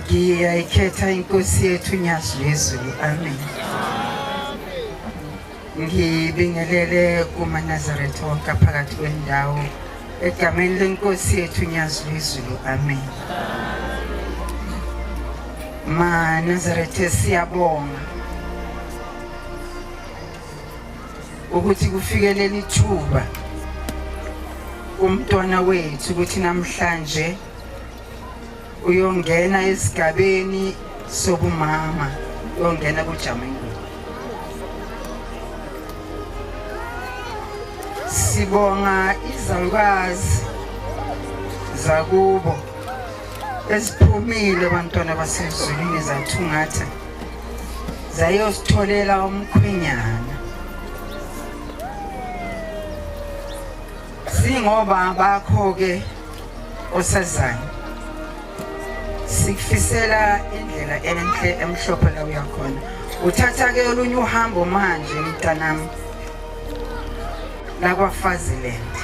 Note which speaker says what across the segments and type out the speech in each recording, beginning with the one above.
Speaker 1: Ngiyayikhetha inkosi yethu Nyazizulu. Amen. Ngibingelele kumaNazaretha wonke phakathi kwendawo egameni lenkosi yethu Nyazizulu. Amen. MaNazaretha siyabonga ukuthi kufikelele ithuba umntwana wethu ukuthi namhlanje uyongena esigabeni sobumama, uyongena kuJamani. Sibonga izalukazi zakubo esiphumile abantwana basezulwini zathungatha zayositholela umkhwenyana. Singoba bakho ke osazana sikufisela indlela enhle emhlophe la uyakhona. Uthatha ke olunye uhambo manje mntanami la kwaFaziland.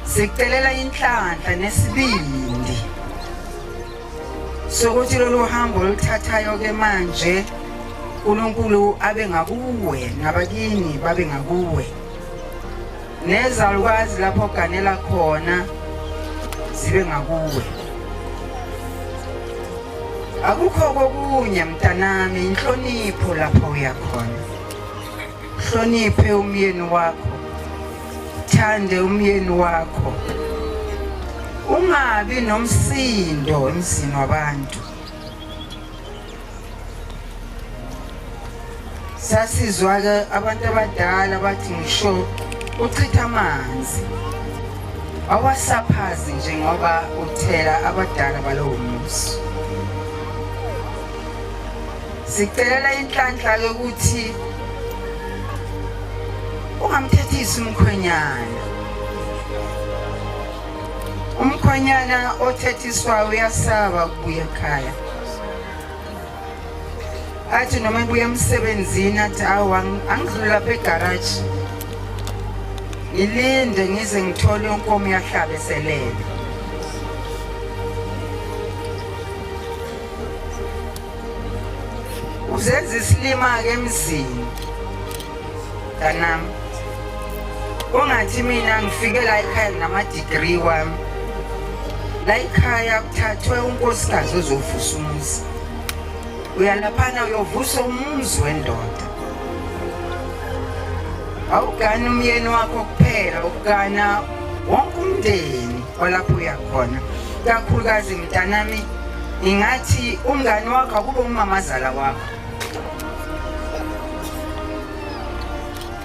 Speaker 1: Sikucelela inhlanhla nesibindi sokuthi lolu hambo oluthathayo ke manje uNkulunkulu abe ngakuwe nabakini babe ngakuwe. Nezalukazi lapho ganela khona zibe ngakuwe. Akukho kokunye mntanami, inhlonipho lapho uyakhona. Hloniphe umyeni wakho, thande umyeni wakho, ungabi nomsindo emzini wabantu. Sasizwa ke abantu abadala bathi ngisho uchitha amanzi awasaphazi njengoba uthela abadala balowo muzi. Sicelela inhlanhla ukuthi ungamthethisi umkhwenyana. Umkhwenyana othethiswayo uyasaba ukubuya ekhaya. Athi noma ebuya emsebenzini athi awu angidlula lapha egarage ngilinde ngize ngithole inkomo yahlaba eselele. Uzenza isilima ke emzini kanami. Ungathi mina ngifike la ekhaya nama-degree wami. La ekhaya kuthathwe unkosikazi ozovusa umuzi. Uyalaphana uyovusa umuzi wendoda. Awugani umyeni wakho kuphela, ukugana wonke umndeni olapho uyakhona. Kakhulukazi mntanami, ingathi umngani wakho akube umamazala wakho.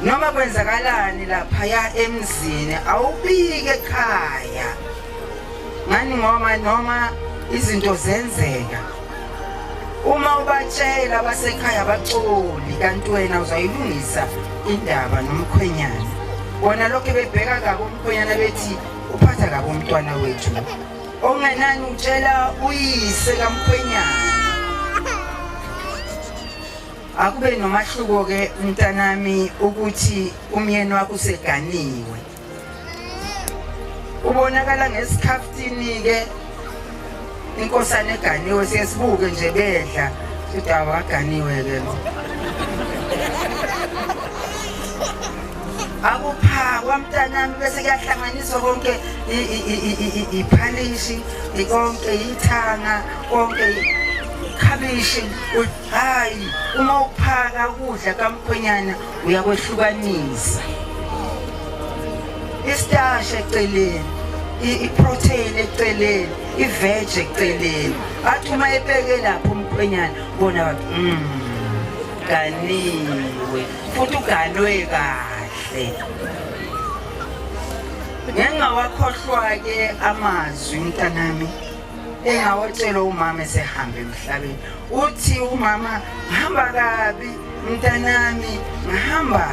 Speaker 1: Noma kwenzakalani lapha ya emzini awubike ekhaya. Ngani noma izinto zenzeka. Uma ubatshela basekhaya bacoli kanti wena uzayilungisa indaba nomkhwenyana. Bona lokho bebheka kabi umkhwenyana bethi uphatha kabi umntwana wethu. Ongenani utshela uyise kamkhwenyana. Akube nomahluko ke mntanami ukuthi umyeni wakho useganiwe. Ubonakala ngesikhaftini ke inkosana eganiwe sesibuke nje bedla futhi awaganiwe ke. Akuphakwa mntanami bese kuyahlanganiswa konke iphalishi konke ithanga konke khabishi. Hayi uma uphaka ukudla kamkhwenyana uyakwehlukanisa. Istarch eceleni, iprotein eceleni, iveg eceleni. Athi uma ebeke lapho umkhwenyana bona bathi ganiwe futhi uganwe kahle. Ngingawakhohlwa-ke amazwi mntanami engawatshela umama esehambe emhlabeni. Uthi umama hamba kabi mntanami, ngahamba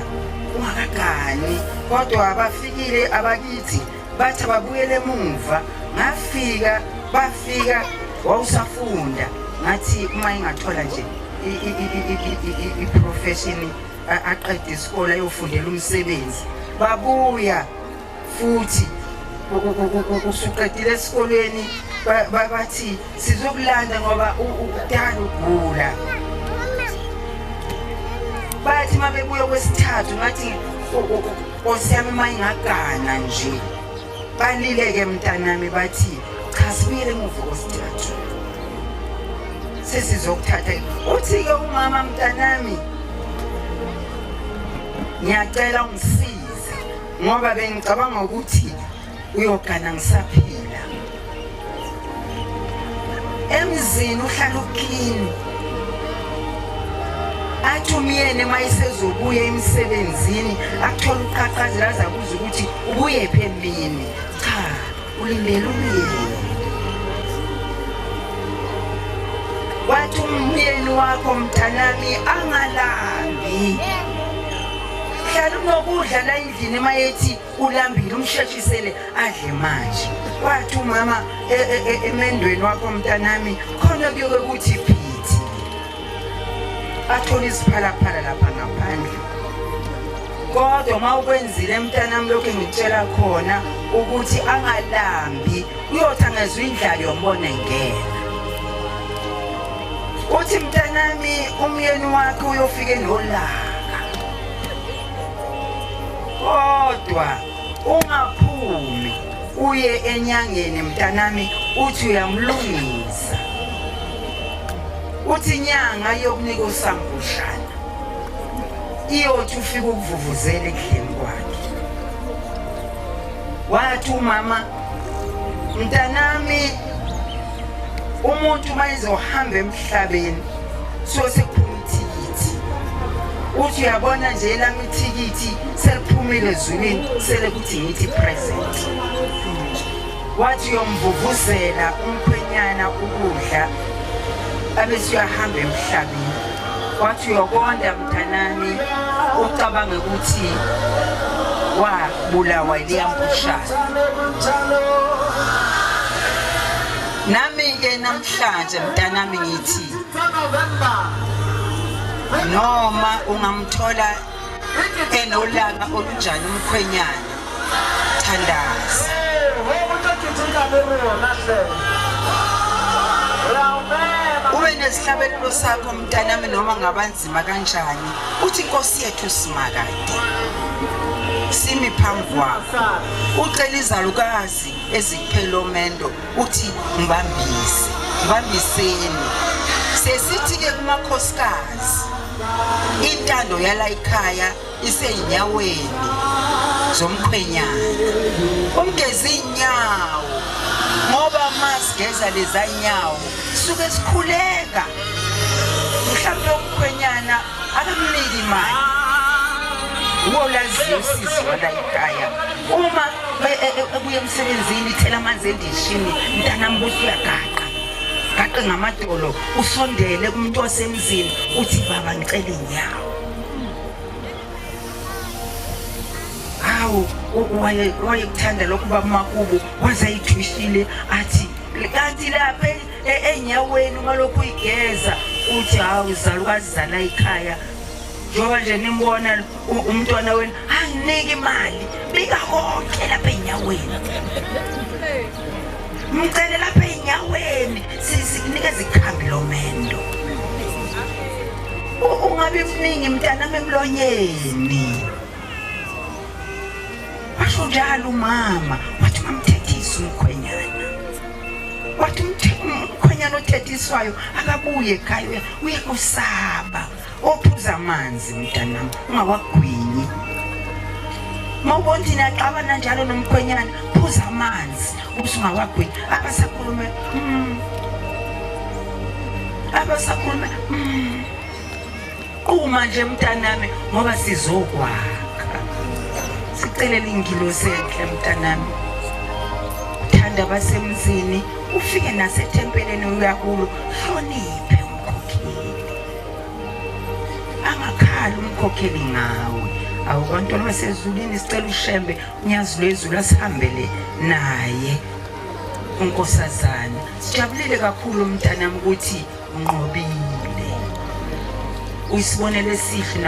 Speaker 1: ungakagani, kodwa abafikile abakithi bathi babuyele emuva. Ngafika bafika wawusafunda, ngathi uma ingathola nje i-profession aqede isikole ayofundela umsebenzi, babuya futhi usuqedile esikolweni bathi sizokulanda ngoba udala ugula. Bathi mabebuya kwesithathu ngathi Nkosi yami mayingagana nje balileke mntanami, bathi cha sibuyele emuva kwesithathu sesizokuthatha. Uthi-ke umama mntanami, ngiyacela ungisize ngoba bengicabanga ukuthi uyogana ngisaphila. Emzini uhlala uklini, athi umyeni mayisezobuya emsebenzini akuthola uqhaqhazela azakuza ukuthi ubuye phi emini. Cha, ulindele umyeni. Wathi umyeni wakho mntanami angalambi, hlala unokudla la endlini mayethi ulambile umsheshisele adle manje. Wathi umama emendweni wakho mntanami khona kuyoke kuthi phithi, athola isiphalaphala lapha ngaphandle. Kodwa uma ukwenzile mntanami lokho engitshela khona ukuthi angalambi, uyothi angezwa indlala yombona engena. Uthi mntanami umyeni wakhe uyofika enolaka, kodwa ungaphumi uye enyangeni mntanami, uthi uyamlungisa. Uthi inyanga yokunika usambushana iyothi ufike ukuvuvuzela ekudleni kwakhe. Wathi umama mntanami umuntu mayizohamba emhlabeni so sekuphuma ithikithi. Uthi uyabona nje elami ithikithi seliphumile ezulwini sele kuthi ngithi present. Wathi uyomvuvuzela umkhwenyana ukudla abese uyahamba emhlabeni. Wathi uyokonda mntanami ucabange ukuthi wabulawa iliyambushana. Nami-ke namhlanje mntanami ngithi noma ungamthola enolaka olunjani umkhwenyana, thandaza. Ube nesihlabelelo sakho mntanami noma ngabanzima kanjani, uthi Nkosi yethu simakade simi phambi kwakho, ucela izalukazi ezikuphela omendo, uthi ngibambiseni. Sesithi-ke kumakhosikazi intando yala ekhaya iseyinyaweni zomkhwenyana, umgeze inyawo ngoba masigeza leza nyawo suke sikhuleka. Mhlawumbe umkhwenyana akamniki imali, wolaziyo usisi wala ekhaya. Uma ebuya emsebenzini ithela amanzi endishini, mntanami kuthi uyagaqa gaqa ngamadolo, usondele kumuntu osemzini uthi baba ngicela inyawo. Hawu wayekuthanda lokhu bamakubo wazayithwishile athi kanti lapha enyaweni uma lokhu uyigeza. Uthi hawu zalukazi zala ekhaya njengoba nje nimbona umntwana wena anginiki imali, bika konke lapha enyaweni, mcele lapha enyaweni sikunikeza ikhambi lomendo. Ungabe mningi mntanami emlonyeni. Washo njalo umama, wathi mamthethise umkhwenyana. Wathi umkhwenyana othethiswayo akabuye ekhaya uye kusaba. Ophuza amanzi mntanami ungawagwinyi. Mawubona thina xabana njalo nomkhwenyana, phuza amanzi ubusungawagwinyi. Abasakhulume abasakhuluma uma nje mntanami ngoba sizokwakha. Sicelela ingilosi enhle mntanami, uthanda abasemzini, ufike nasethempeleni uyakulo, hloniphe umkhokheli, angakhali umkhokheli ngawe. Awubantwana basezulwini sicela ushembe unyazi lwezulu asihambele naye unkosazana. Sijabulile kakhulu mntanami ukuthi unqobile, uyisibonele esihle.